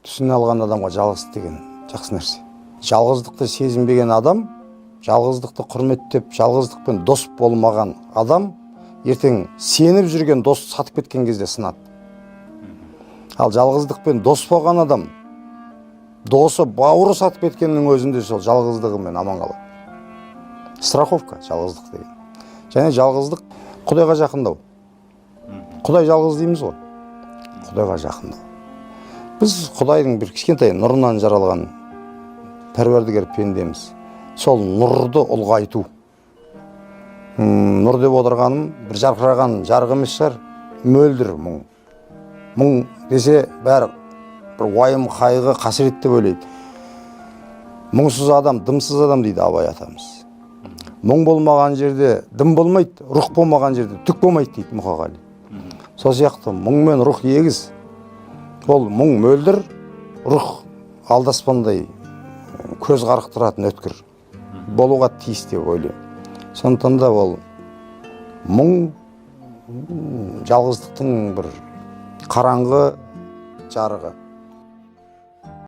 түсіне алған адамға жалғыздық деген жақсы нәрсе. Жалғыздықты сезінбеген адам, жалғыздықты құрметтеп, жалғыздықпен дос болмаған адам ертең сеніп жүрген дос сатып кеткен кезде сынады. Ал жалғыздықпен дос болған адам досы, бауыры сатып кеткеннің өзінде сол жалғыздығымен аман қалады. Страховка жалғыздық деген. Және жалғыздық Құдайға жақындау. Құдай жалғыз дейміз ғой. Құдайға жақындау. Біз Құдайдың бір кішкентай нұрынан жаралған пәрвердігер пендеміз. Сол нұрды ұлғайту. Нұр деп отырғаным бір жарқыраған жарық емес шығар, мөлдір мұң. Мұң десе бәрі бір уайым, қайғы, қасірет деп ойлайды. Мұңсыз адам, дымсыз адам дейді Абай атамыз. Мұң болмаған жерде дым болмайды, рух болмаған жерде түк болмайды дейді Мұқағали. Сол сияқты мұң мен рух егіз. Ол мұң мөлдір, рух алдаспандай көз қарықтыратын өткір болуға тиіс деп ойлаймын. Сондықтан да ол мұң жалғыздықтың бір қараңғы жарығы.